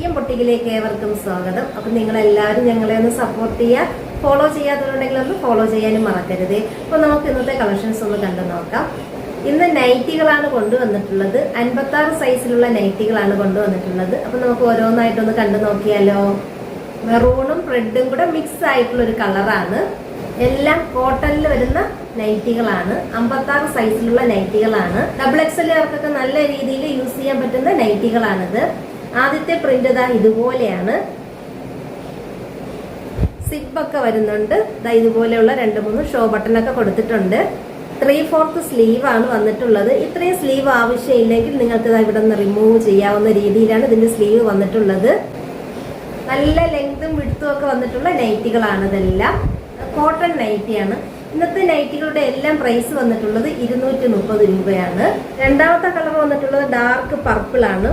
PM പൊട്ടിക്കിലേക്ക് ഏവർക്കും സ്വാഗതം. അപ്പോൾ നിങ്ങളെല്ലാവരും ഞങ്ങളെ ഒന്ന് സപ്പോർട്ട് ചെയ്യുക. ഫോളോ ചെയ്യാത്തവരുണ്ടെങ്കിൽ ഒന്ന് ഫോളോ ചെയ്യാനും മറക്കരുത്. അപ്പോൾ നമുക്ക് ഇന്നത്തെ കളക്ഷൻസ് ഒന്ന് കണ്ടു നോക്കാം. ഇന്ന് നൈറ്റികളാണ് കൊണ്ടുവന്നിട്ടുള്ളത്. 56 സൈസിലുള്ള നൈറ്റികളാണ് കൊണ്ടുവന്നിട്ടുള്ളത്. അപ്പോൾ നമുക്ക് ഓരോന്നായിട്ടൊന്ന് കണ്ടു നോക്കിയാലോ. മെറൂണും റെഡും കൂടെ മിക്സ് ആയിട്ടുള്ള ഒരു കളറാണ്. എല്ലാം കോട്ടണിൽ വരുന്ന നൈറ്റികളാണ്. 56 സൈസിലുള്ള നൈറ്റികളാണ്. XXLകാർക്കൊക്കെ നല്ല രീതിയിൽ യൂസ് ചെയ്യാൻ പറ്റുന്ന നൈറ്റികളാണിത്. ആദ്യത്തെ പ്രിന്റ് ഇതുപോലെയാണ്. സിബൊക്കെ വരുന്നുണ്ട്. ഇതുപോലെയുള്ള 2-3 ഷോ ബട്ടണൊക്കെ കൊടുത്തിട്ടുണ്ട്. 3/4 സ്ലീവ് ആണ് വന്നിട്ടുള്ളത്. ഇത്രയും സ്ലീവ് ആവശ്യമില്ലെങ്കിൽ നിങ്ങൾക്ക് ഇവിടെ നിന്ന് റിമൂവ് ചെയ്യാവുന്ന രീതിയിലാണ് ഇതിന്റെ സ്ലീവ് വന്നിട്ടുള്ളത്. നല്ല ലെങ്തും വിഡ്ത്തും ഒക്കെ വന്നിട്ടുള്ള നൈറ്റികളാണ് ഇതെല്ലാം. കോട്ടൺ നൈറ്റിയാണ്. ഇന്നത്തെ നൈറ്റികളുടെ എല്ലാം പ്രൈസ് വന്നിട്ടുള്ളത് 230 രൂപയാണ്. രണ്ടാമത്തെ കളർ വന്നിട്ടുള്ളത് ഡാർക്ക് പർപ്പിൾ ആണ്.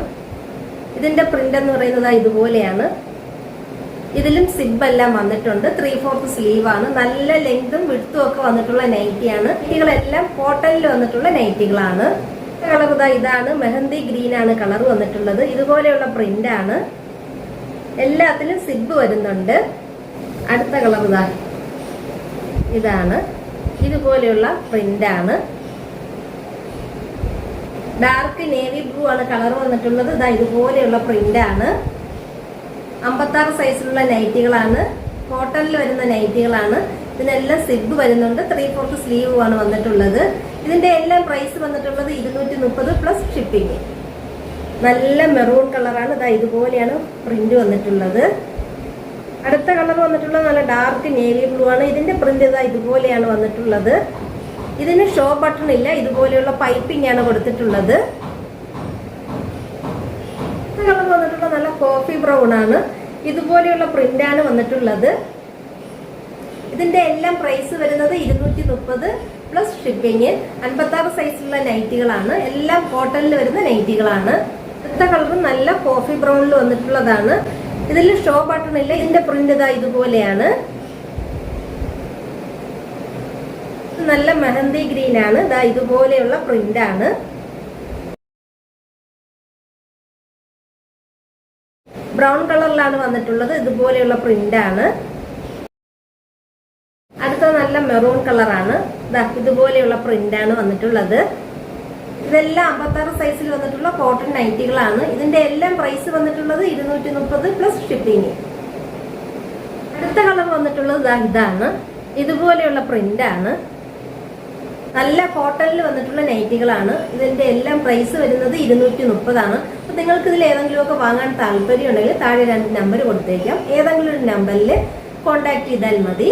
ഇതിന്റെ പ്രിന്റ് എന്ന് പറയുന്നത് ഇതുപോലെയാണ്. ഇതിലും സിബ് എല്ലാം വന്നിട്ടുണ്ട്. 3/4 സ്ലീവ് ആണ്. നല്ല ലെങ്തും വിഡ്ത്തും ഒക്കെ വന്നിട്ടുള്ള നൈറ്റിയാണ്. നൈറ്റികളെല്ലാം കോട്ടണിൽ വന്നിട്ടുള്ള നൈറ്റികളാണ്. കളർ ഇതാണ്. മെഹന്തി ഗ്രീൻ ആണ് കളർ വന്നിട്ടുള്ളത്. ഇതുപോലെയുള്ള പ്രിന്റ് ആണ്. എല്ലാത്തിലും സിബ് വരുന്നുണ്ട്. അടുത്ത കളർ ഇതാണ്. ഇതുപോലെയുള്ള പ്രിന്റ് ആണ്. ഡാർക്ക് നേവി ബ്ലൂ ആണ് കളർ വന്നിട്ടുള്ളത്. ഇതുപോലെയുള്ള പ്രിന്റ് ആണ്. 56 സൈസിലുള്ള നൈറ്റികളാണ്. കോട്ടണിൽ വരുന്ന നൈറ്റികളാണ്. ഇതിനെല്ലാം സിബ് വരുന്നുണ്ട്. 3/4 സ്ലീവ് ആണ് വന്നിട്ടുള്ളത്. ഇതിന്റെ എല്ലാം പ്രൈസ് വന്നിട്ടുള്ളത് 230 പ്ലസ് ഷിപ്പിംഗ്. നല്ല മെറൂൺ കളറാണ്. ഇതുപോലെയാണ് പ്രിന്റ് വന്നിട്ടുള്ളത്. അടുത്ത കളർ വന്നിട്ടുള്ളത് നല്ല ഡാർക്ക് നേവി ബ്ലൂ ആണ്. ഇതിന്റെ പ്രിന്റ് ഇതുപോലെയാണ് വന്നിട്ടുള്ളത്. ഇതിന് ഷോ ബട്ടൺ ഇല്ല. ഇതുപോലെയുള്ള പൈപ്പിംഗ് ആണ് കൊടുത്തിട്ടുള്ളത്. കളർ വന്നിട്ടുള്ള നല്ല കോഫി ബ്രൗൺ ആണ്. ഇതുപോലെയുള്ള പ്രിന്റ് ആണ് വന്നിട്ടുള്ളത്. ഇതിന്റെ എല്ലാം പ്രൈസ് വരുന്നത് 230 പ്ലസ് ഷിപ്പിംഗ്. 56 സൈസിലുള്ള നൈറ്റികളാണ്. എല്ലാം കോട്ടണിൽ വരുന്ന നൈറ്റികളാണ്. അടുത്ത കളർ നല്ല കോഫി ബ്രൗണിൽ വന്നിട്ടുള്ളതാണ്. ഇതിൽ ഷോ ബട്ടൺ ഇല്ല. ഇതിന്റെ പ്രിന്റ് ഇതുപോലെയാണ്. നല്ല മെഹന്തി ഗ്രീൻ ആണ്. ഇതുപോലെയുള്ള പ്രിന്റ് ആണ്. ബ്രൗൺ കളറിലാണ് വന്നിട്ടുള്ളത്. ഇതുപോലെയുള്ള പ്രിന്റ് ആണ്. അടുത്ത നല്ല മെറൂൺ കളറാണ്. ഇതുപോലെയുള്ള പ്രിന്റ് ആണ് വന്നിട്ടുള്ളത്. ഇതെല്ലാം 56 സൈസിൽ വന്നിട്ടുള്ള കോട്ടൺ നൈറ്റികളാണ്. ഇതിന്റെ എല്ലാം പ്രൈസ് വന്നിട്ടുള്ളത് 230 പ്ലസ് ഷിപ്പിംഗ്. അടുത്ത കളർ വന്നിട്ടുള്ളത് ഇതാണ്. ഇതുപോലെയുള്ള പ്രിന്റ് ആണ്. നല്ല കോട്ടണിൽ വന്നിട്ടുള്ള നൈറ്റികളാണ്. ഇതിന്റെ എല്ലാം പ്രൈസ് വരുന്നത് 230 ആണ്. അപ്പൊ നിങ്ങൾക്ക് ഇതിൽ ഏതെങ്കിലുമൊക്കെ വാങ്ങാൻ താല്പര്യം ഉണ്ടെങ്കിൽ താഴെ 2 നമ്പർ കൊടുത്തേക്കാം. ഏതെങ്കിലും ഒരു നമ്പറിൽ കോൺടാക്ട് ചെയ്താൽ മതി.